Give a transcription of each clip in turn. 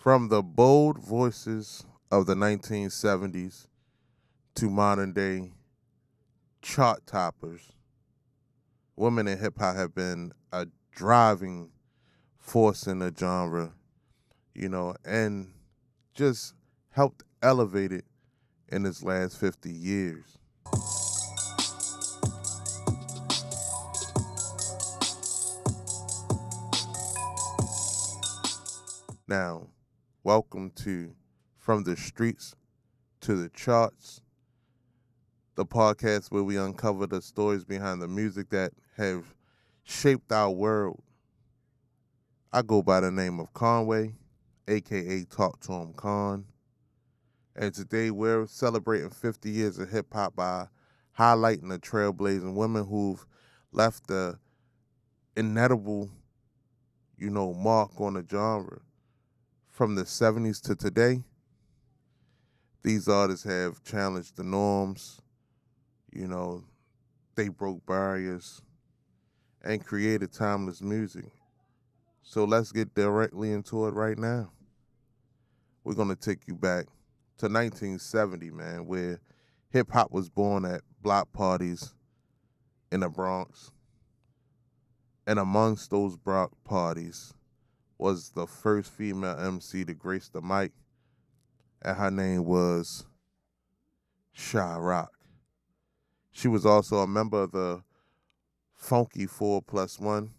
From the bold voices of the 1970s to modern day chart toppers, women in hip hop have been a driving force in the genre, and just helped elevate it in its last 50 years. Now, welcome to From the Streets to the Charts, the podcast where we uncover the stories behind the music that have shaped our world. I go by the name of Conway, aka Talk to Him Con, and today we're celebrating 50 years of hip hop by highlighting the trailblazing women who've left the indelible, mark on the genre. From the 70s to today, these artists have challenged the norms, you know, they broke barriers and created timeless music. So let's get directly into it right now. We're going to take you back to 1970, man, where hip hop was born at block parties in the Bronx. And amongst those block parties was the first female MC to grace the mic, and her name was Sha-Rock. She was also a member of the Funky 4+1,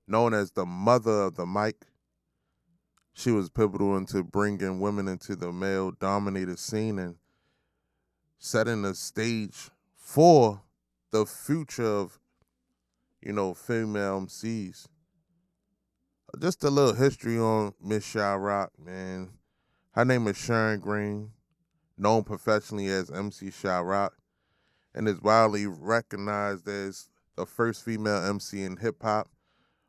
known as the mother of the mic. She was pivotal into bringing women into the male-dominated scene and setting the stage for the future of, female MCs. Just a little history on Miss Sha-Rock, man. Her name is Sharon Green, known professionally as MC Sha-Rock, and is widely recognized as the first female MC in hip-hop.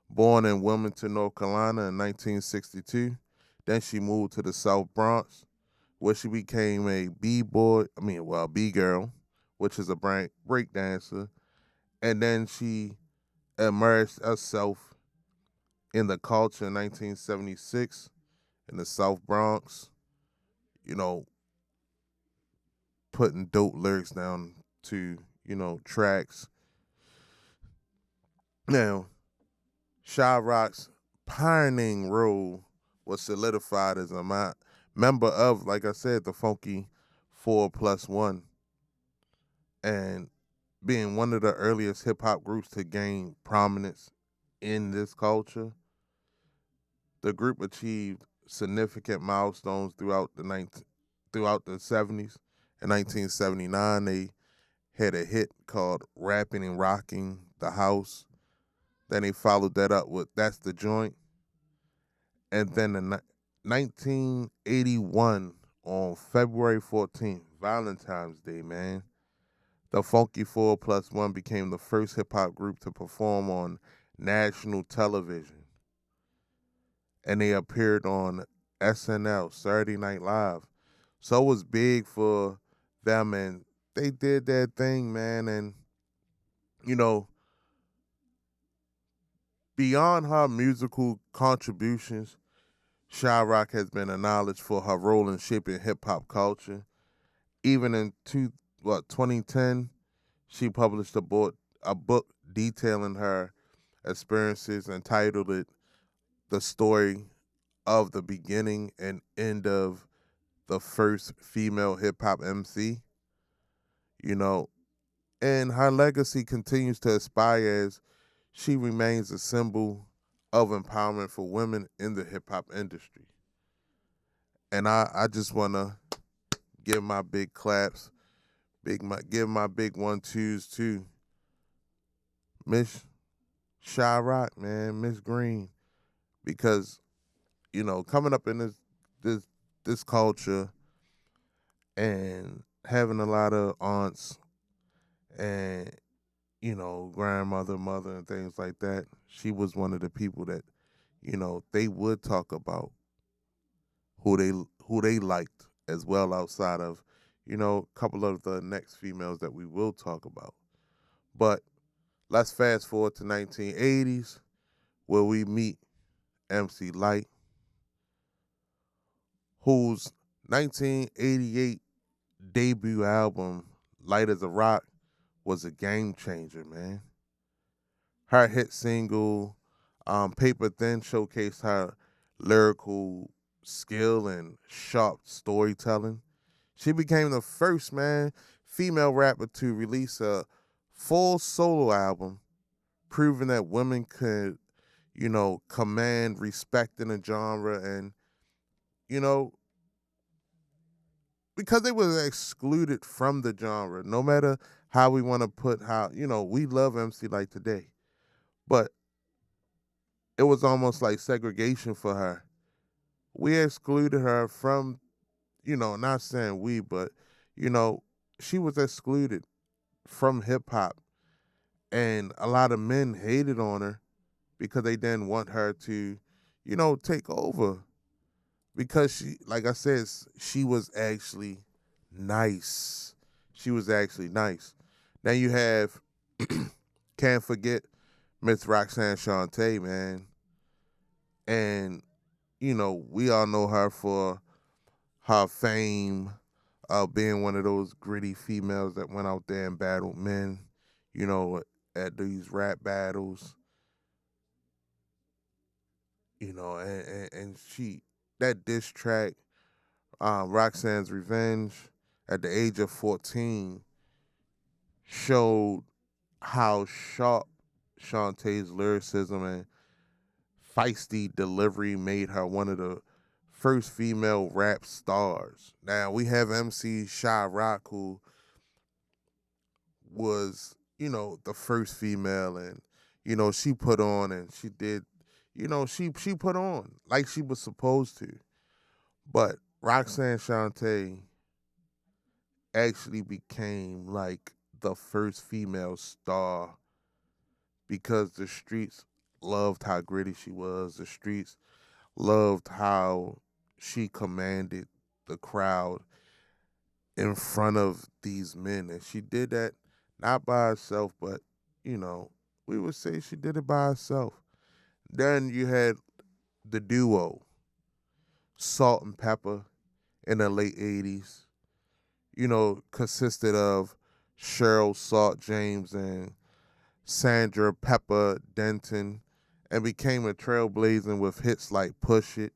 Born in Wilmington, North Carolina in 1962, then she moved to the South Bronx, where she became a B-girl, which is a break dancer, and then she immersed herself in the culture in 1976 in the South Bronx, you know, putting dope lyrics down to, tracks. Now, Sha-Rock's pioneering role was solidified as a member of, like I said, the Funky 4+1, and being one of the earliest hip hop groups to gain prominence in this culture. The group achieved significant milestones throughout the 70s. In 1979, they had a hit called "Rapping and Rocking the House." Then they followed that up with "That's the Joint." And then in 1981, on February 14th, Valentine's Day, man, the Funky 4+1 became the first hip hop group to perform on national television. And they appeared on SNL, Saturday Night Live. So it was big for them, and they did their thing, man. And, you know, beyond her musical contributions, Sha-Rock has been acknowledged for her role in shaping hip hop culture. Even in 2010, she published a book detailing her experiences, entitled it "The Story of the Beginning and End of the First Female Hip Hop MC." You know, and her legacy continues to inspire as she remains a symbol of empowerment for women in the hip hop industry. And I just wanna give my big claps, give my big 1-2s to Miss Sha-Rock, man, Miss Green, because coming up in this culture and having a lot of aunts and grandmother, mother, and things like that, she was one of the people that they would talk about who they liked as well, outside of a couple of the next females that we will talk about. But let's fast forward to 1980s, where we meet MC Lyte, whose 1988 debut album, Light as a Rock, was a game changer, man. Her hit single, Paper Thin, showcased her lyrical skill and sharp storytelling. She became the first female rapper to release a full solo album, proving that women could, command respect in the genre, and, you know, because they were excluded from the genre. No matter how we want to put we love MC Lyte today, but it was almost like segregation for her. We excluded her from, not saying we, but, you know, she was excluded from hip hop. And a lot of men hated on her because they didn't want her to, take over. Because she, like I said, she was actually nice. She was actually nice. Then you have, can't forget Miss Roxanne Shanté, man. And, we all know her for her fame of being one of those gritty females that went out there and battled men, you know, at these rap battles, and she, that diss track, Roxanne's Revenge, at the age of 14, showed how sharp Shantae's lyricism and feisty delivery made her one of the first female rap stars. Now we have MC Sha-Rock, who was, the first female, and, she put on and she did, she put on like she was supposed to. But Roxanne Shanté actually became like the first female star because the streets loved how gritty she was. The streets loved how she commanded the crowd in front of these men. And she did that not by herself, but, we would say she did it by herself. Then you had the duo, Salt-N-Pepa, in the late 80s, consisted of Cheryl Salt James and Sandra Pepper Denton, and became a trailblazing with hits like Push It,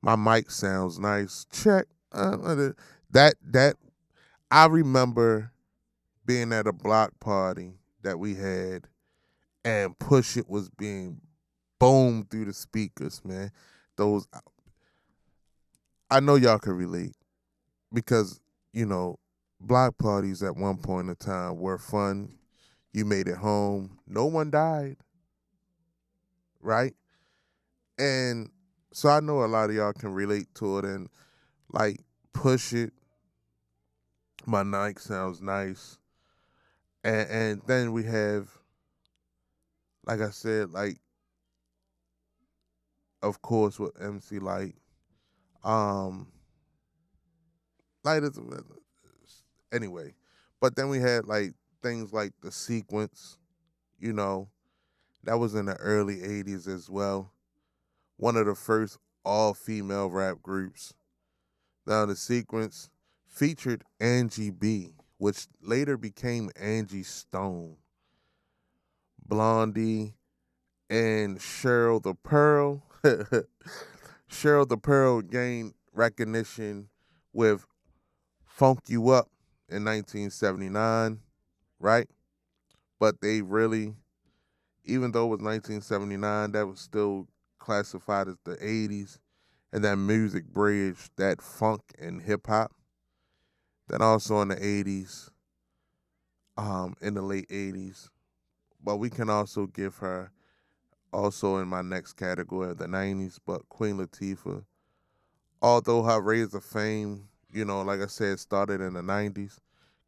My Mic Sounds Nice, Check. That I remember being at a block party that we had, and Push It was being boomed through the speakers, man. Those, I know y'all can relate because, block parties at one point in time were fun. You made it home. No one died, right? And so I know a lot of y'all can relate to it, and like Push It, My Night Sounds Nice. And then we have, like I said, like, of course, with MC Lyte. Lyte is, anyway. But then we had like things like The Sequence, you know, that was in the early 80s as well. One of the first all female rap groups. Now, The Sequence featured Angie B, which later became Angie Stone, Blondie, and Cheryl the Pearl. Cheryl the Pearl gained recognition with Funk You Up in 1979, right? But they really, even though it was 1979, that was still classified as the 80s, and that music bridged that funk and hip hop. Then also in the 80s, in the late 80s, but we can also give her also in my next category of the 90s, but Queen Latifah, although her rise of fame, like I said, started in the 90s,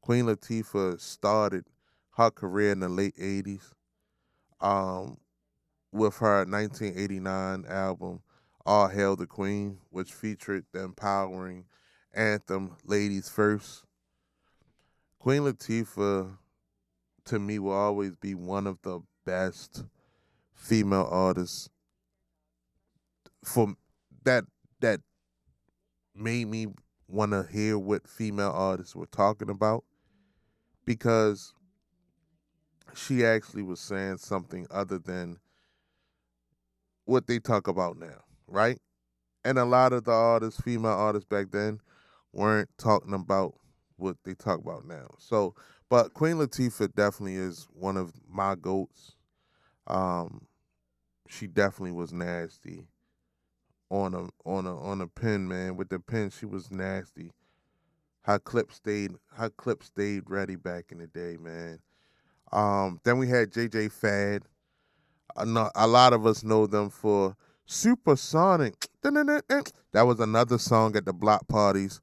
Queen Latifah started her career in the late 80s, um, with her 1989 album, All Hail the Queen, which featured the empowering anthem, Ladies First. Queen Latifah, to me, will always be one of the best female artists for that made me want to hear what female artists were talking about, because she actually was saying something other than what they talk about now, right? And a lot of the artists, female artists back then, weren't talking about what they talk about now. So, but Queen Latifah definitely is one of my goats. Um, she definitely was nasty on a pen, man. With the pen, she was nasty. Her clip stayed ready back in the day, man. Then we had JJ Fad. A lot of us know them for Supersonic. That was another song at the block parties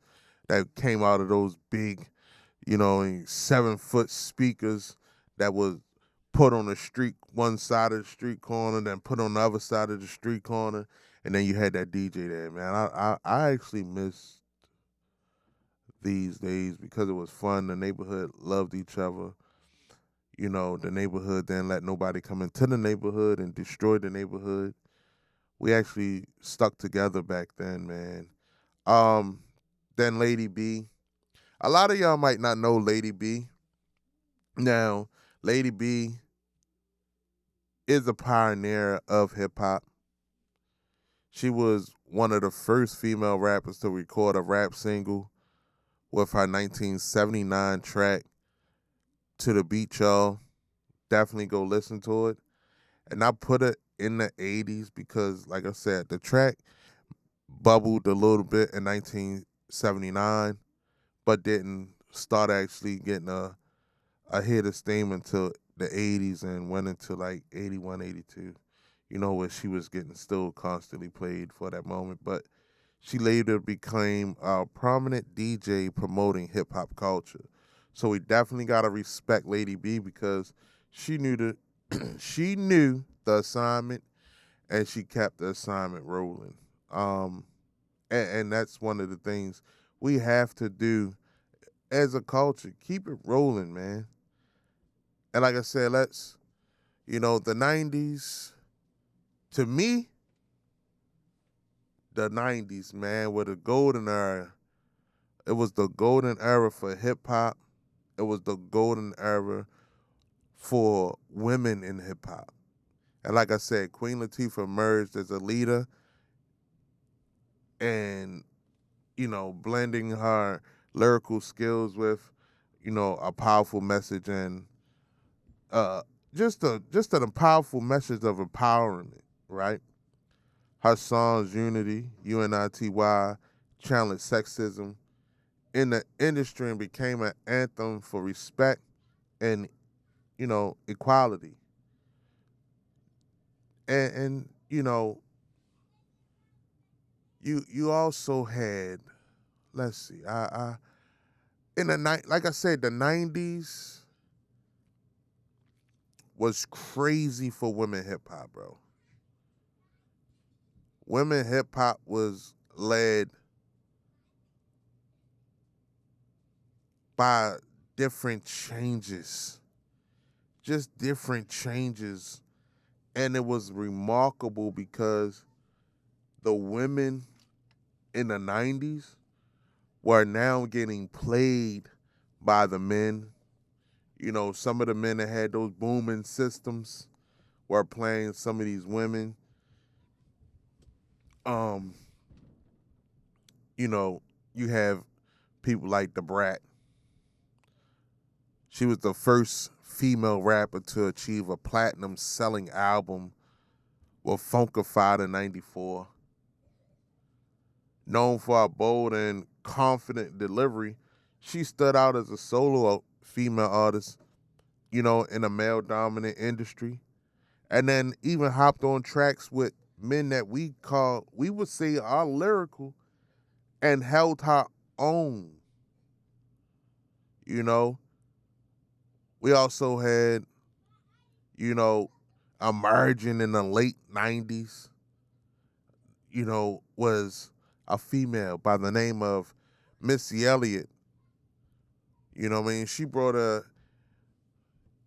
that came out of those big, 7-foot speakers that was put on the street, one side of the street corner, then put on the other side of the street corner, and then you had that DJ there, man. I actually miss these days because it was fun. The neighborhood loved each other. The neighborhood didn't let nobody come into the neighborhood and destroy the neighborhood. We actually stuck together back then, man. Um, then Lady B. A lot of y'all might not know Lady B. Now, Lady B is a pioneer of hip hop. She was one of the first female rappers to record a rap single with her 1979 track To the Beat, y'all. Definitely go listen to it. And I put it in the 80s because, like I said, the track bubbled a little bit in 1979, but didn't start actually getting a hit of steam until the 80s and went into like 81, 82, where she was getting still constantly played for that moment. But she later became a prominent DJ promoting hip hop culture. So we definitely gotta respect Lady B because she knew she knew the assignment and she kept the assignment rolling. And that's one of the things we have to do as a culture. Keep it rolling, man. And like I said, the 90s, to me, the 90s, man, were the golden era. It was the golden era for hip hop. It was the golden era for women in hip hop. And like I said, Queen Latifah emerged as a leader and, blending her lyrical skills with, a powerful message and just a powerful message of empowerment, right? Her songs Unity, UNITY, challenged sexism in the industry and became an anthem for respect and, equality. And you also had, let's see, I in the night, like I said, the 90s was crazy for women hip hop, bro. Women hip hop was led by different changes, just different changes. And it was remarkable because the women in the 90s were now getting played by the men. Some of the men that had those booming systems were playing some of these women. Um, you have people like the Brat. She was the first female rapper to achieve a platinum selling album with Funkified in 94. Known for her bold and confident delivery, she stood out as a solo female artist, in a male dominant industry. And then even hopped on tracks with men that we would say are lyrical and held her own. You know, we also had, emerging in the late 90s, was a female by the name of Missy Elliott. You know what I mean? She brought a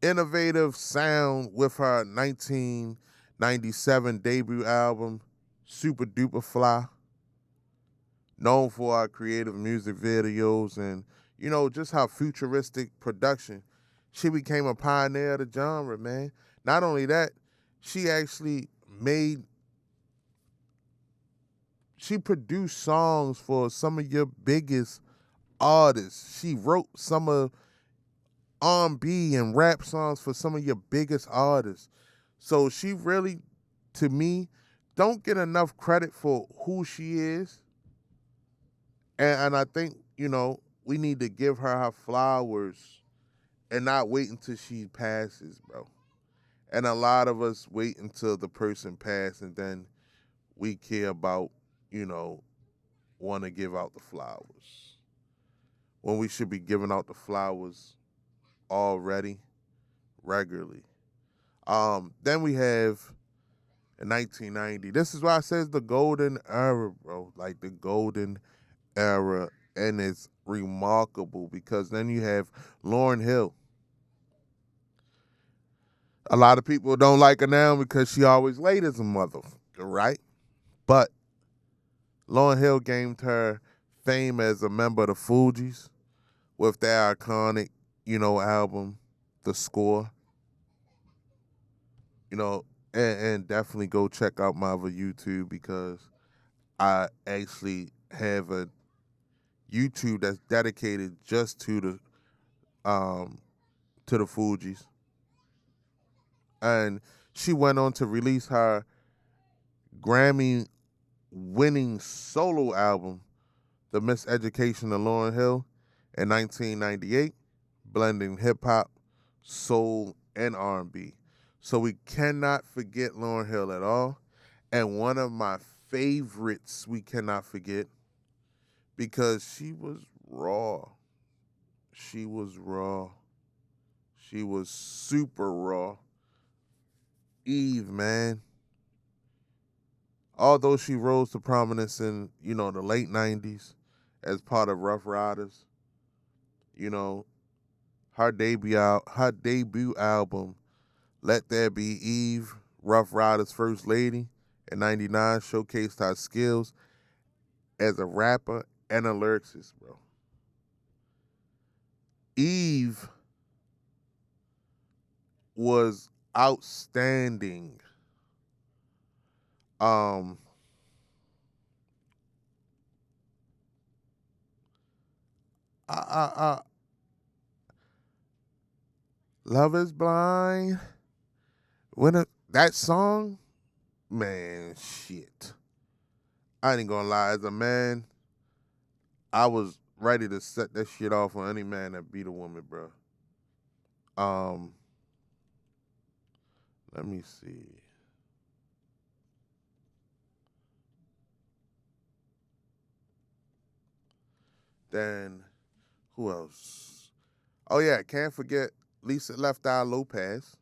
innovative sound with her 1997 debut album, Super Duper Fly. known for our creative music videos and, just how futuristic production. She became a pioneer of the genre, man. Not only that, she actually made, she produced songs for some of your biggest artists. She wrote some of R&B and rap songs for some of your biggest artists. So she really, to me, don't get enough credit for who she is. And I think, we need to give her flowers and not wait until she passes, bro. And a lot of us wait until the person passes and then we care about, want to give out the flowers. When we should be giving out the flowers already, regularly. Then we have in 1990. This is why I says the golden era, bro. Like the golden era, and it's remarkable because then you have Lauryn Hill. A lot of people don't like her now because she always late as a mother, right? But Lauryn Hill gained her fame as a member of the Fugees with their iconic, album, The Score. You know, and definitely go check out my other YouTube because I actually have a YouTube that's dedicated just to the Fugees. And she went on to release her Grammy winning solo album, The Miseducation of Lauryn Hill, in 1998, blending hip hop, soul, and R&B. So we cannot forget Lauryn Hill at all. And one of my favorites we cannot forget because she was raw. She was raw. She was super raw. Eve, man. Although she rose to prominence in, the late 90s as part of Rough Riders, you know, her debut album, Let There Be Eve, Rough Riders' First Lady, in 99 showcased her skills as a rapper and a lyricist, bro. Eve was outstanding. Um, I Love is Blind. That song, man, shit. I ain't gonna lie. As a man, I was ready to set that shit off on any man that beat a woman, bro. Um, Let me see. Then who else? Oh yeah, can't forget Lisa Left Eye Lopez.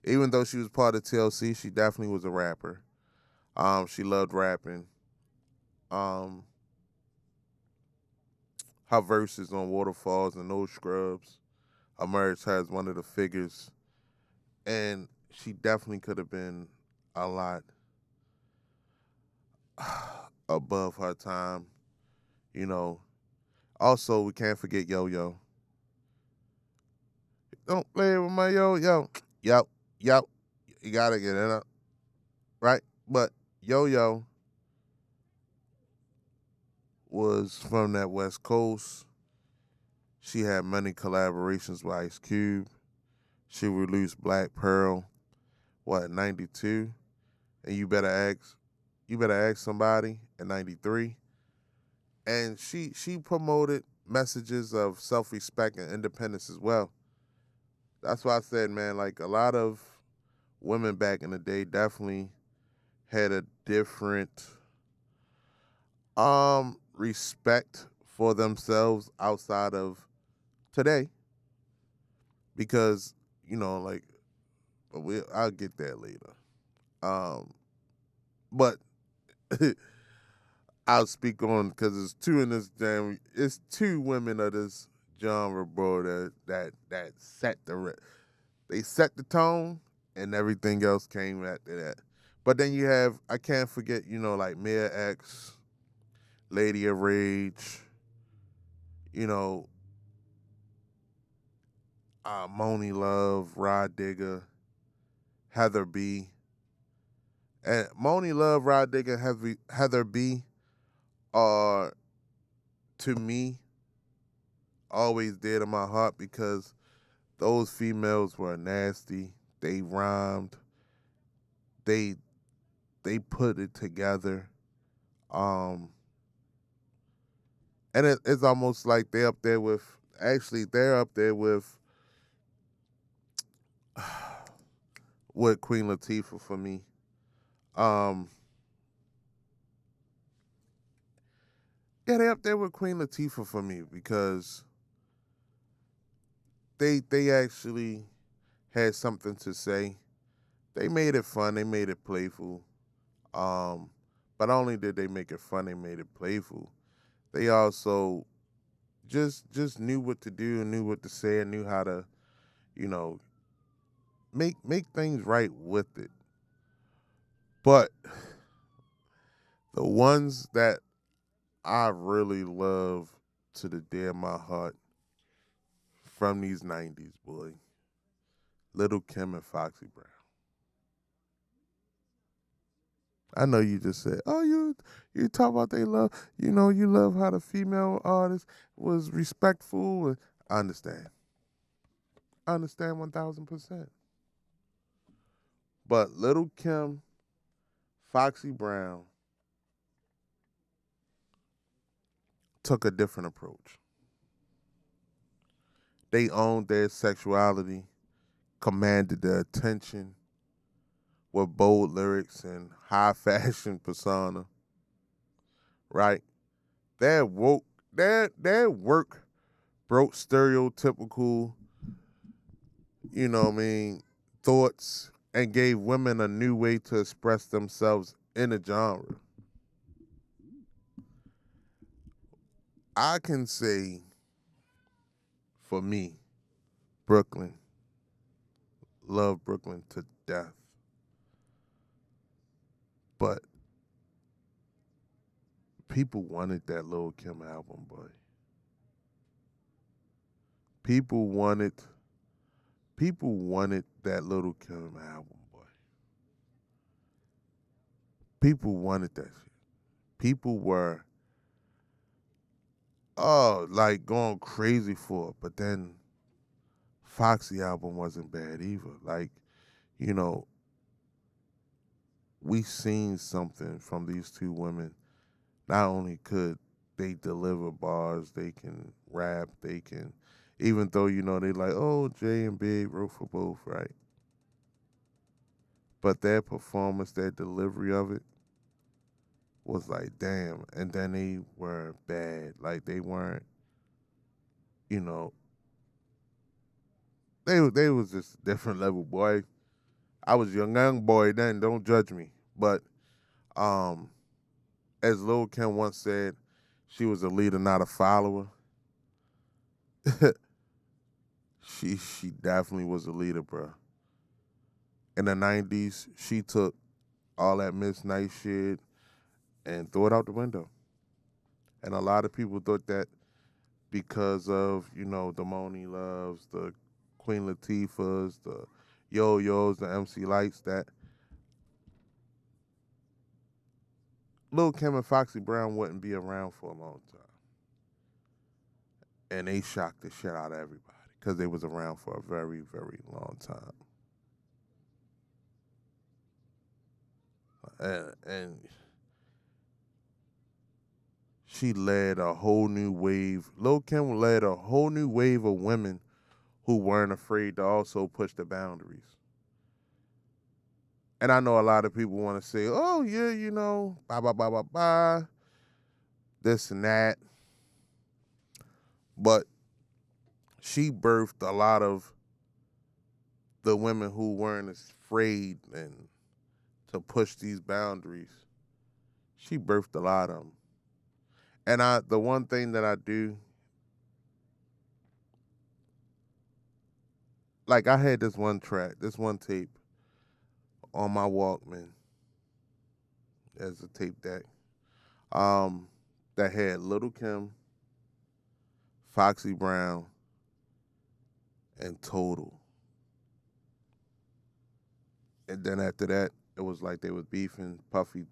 Even though she was part of TLC, she definitely was a rapper. She loved rapping. Um, her verses on Waterfalls and No Scrubs emerged her as one of the figures, and she definitely could have been a lot above her time. You know. Also, we can't forget Yo Yo. Don't play with my Yo Yo. Yep, yep. You gotta get it up, right? But Yo Yo was from that West Coast. She had many collaborations with Ice Cube. She released Black Pearl, what, 92? And you better ask somebody in 93. And she promoted messages of self-respect and independence as well. That's why I said, man, like a lot of women back in the day definitely had a different respect for themselves outside of today because like I'll get that later. But I'll speak on because it's two women of this genre, bro. That they set the tone, and everything else came after that. But then you have I can't forget like Mia X, Lady of Rage, you know, Moni Love, Rod Digger, Heather B. And Moni Love, Rod Digger, Heather B are, to me, always dear to my heart because those females were nasty. They rhymed. They they put it together. Um, and it's almost like they're up there with. Actually, they're up there with Queen Latifah for me. Um, yeah, they're up there with Queen Latifah for me because they actually had something to say. They made it fun. They made it playful. Um, but not only did they make it fun, they made it playful. They also just knew what to do and knew what to say and knew how to, you know, make things right with it. But the ones that I really love to the day of my heart from these 90s, boy, Little Kim and Foxy Brown. I know you just said, "Oh, you talk about they love, you love how the female artist was respectful." And I understand 1,000%. But Little Kim, Foxy Brown took a different approach. They owned their sexuality, commanded the attention with bold lyrics and high fashion persona. Right? Their work broke stereotypical, thoughts and gave women a new way to express themselves in a genre. I can say, for me, Brooklyn, love Brooklyn to death. But people wanted that Lil Kim album, boy. People wanted people wanted that Little Kim album, boy. People wanted that shit. People were like going crazy for it. But then Foxy album wasn't bad either. Like, you know, we seen something from these two women. Not only could they deliver bars, they can rap, they can, even though, they like, oh, Jay and Big wrote for both, right? But their performance, their delivery of it was like, damn. And then they were bad. Like, they weren't, you know, they was just a different level, boy. I was a young boy then, don't judge me. But um, as Lil Kim once said, she was a leader, not a follower. She definitely was a leader, bro. In the 90s, she took all that Miss Nice shit and threw it out the window. And a lot of people thought that because of, the Moni Loves, the Queen Latifahs, the Yo-Yos, the MC Lights, that Lil Kim and Foxy Brown wouldn't be around for a long time. And they shocked the shit out of everybody because they was around for a very, very long time. And she led a whole new wave. Lil Kim led a whole new wave of women who weren't afraid to also push the boundaries. And I know a lot of people want to say, oh, yeah, blah, blah, blah, blah, blah, this and that. But she birthed a lot of the women who weren't afraid and to push these boundaries. She birthed a lot of them. And the one thing that I do, like I had this one track, this one tape on my Walkman as a tape deck. that had Little Kim, Foxy Brown, and Total. And then after that, it was like they was beefing. Puffy,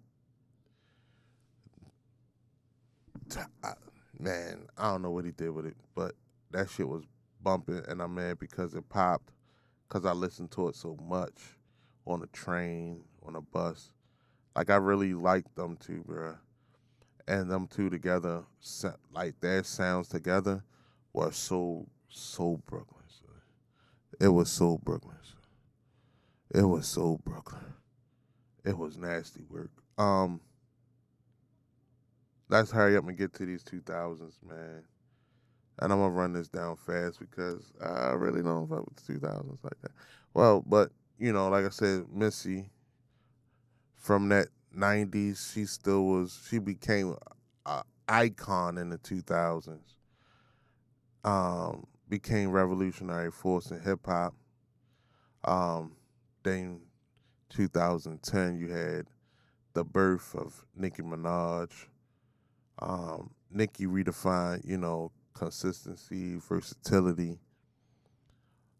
man, I don't know what he did with it, but that shit was bumping, and I'm mad because it popped, because I listened to it so much on a train, on a bus. Like, I really liked them two, bruh. And them two together, like, their sounds together were so Brooklyn. Son. It was so Brooklyn. Son. It was so Brooklyn. It was nasty work. Let's hurry up and get to these 2000s, man. And I'm gonna run this down fast because I really don't fuck with the 2000s like that. Well, but like I said, Missy from that 90s, she became an icon in the 2000s. Became revolutionary force in hip hop. Then 2010, you had the birth of Nicki Minaj. Nicki redefined, consistency, versatility,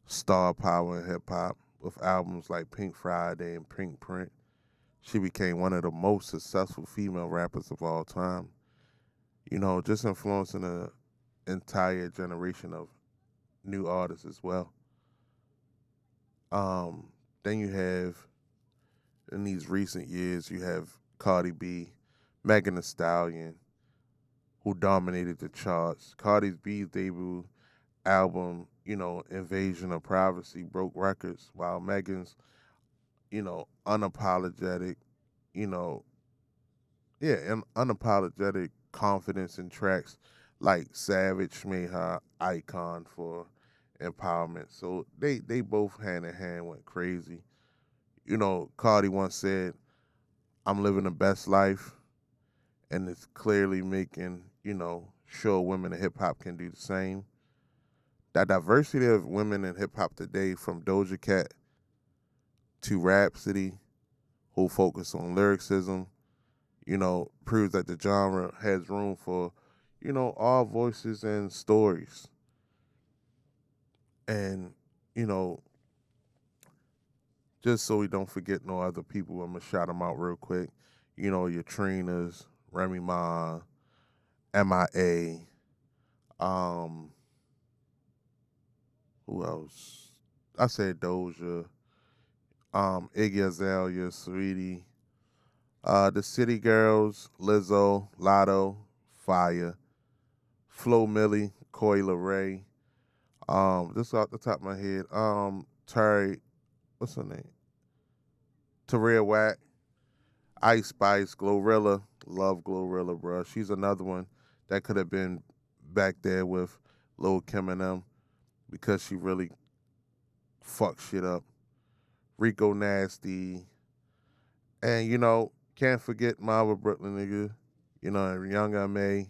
star power in hip hop with albums like Pink Friday and Pink Print. She became one of the most successful female rappers of all time. Just influencing an entire generation of new artists as well. Then you have, in these recent years, you have Cardi B, Megan Thee Stallion, who dominated the charts. Cardi B's debut album, Invasion of Privacy, broke records, while Megan's, unapologetic, you know, and unapologetic confidence in tracks like Savage made her icon for empowerment. So they both hand in hand went crazy. Cardi once said, "I'm living the best life," and it's clearly making, sure women in hip hop can do the same. That diversity of women in hip hop today, from Doja Cat to Rhapsody, who focus on lyricism, proves that the genre has room for, all voices and stories. And, you know, just so we don't forget no other people, I'm going to shout them out real quick. Your Trinas, Remy Ma, MIA, who else? I said Doja, Iggy Azalea, Sweetie, the City Girls, Lizzo, Lotto, Fire, Flo Milli, Coi Leray, just off the top of my head, Terry, what's her name? Taria Wack, Ice Spice, Glorilla, love Glorilla, bro. She's another one that could have been back there with Lil Kim and them because she really fucked shit up. Rico Nasty, and can't forget Marva Brooklyn nigga, Young M.A.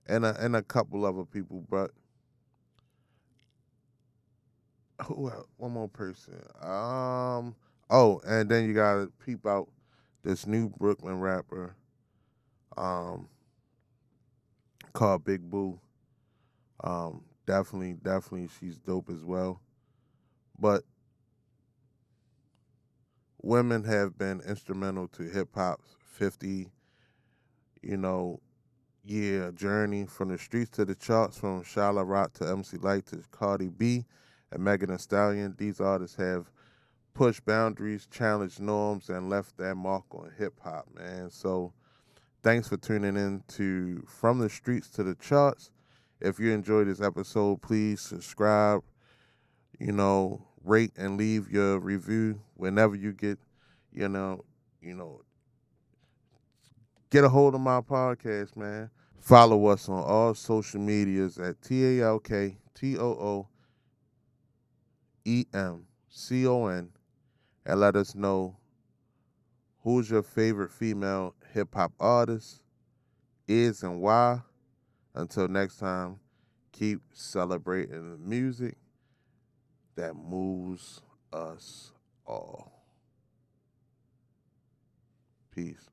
and a couple other people, but who else? One more person. And then you gotta peep out this new Brooklyn rapper, called Big Boo. Definitely, she's dope as well. But women have been instrumental to hip hop's 50, year journey from the streets to the charts, from Sha-Rock to MC Lyte to Cardi B and Megan Thee Stallion. These artists have pushed boundaries, challenged norms, and left their mark on hip hop, man. So thanks for tuning in to From the Streets to the Charts. If you enjoyed this episode, please subscribe, rate and leave your review whenever you get, you know, get a hold of my podcast, man. Follow us on all social medias at TALKTOOEMCON and let us know who's your favorite female hip hop artist, is, and why. Until next time, keep celebrating the music that moves us all. Peace.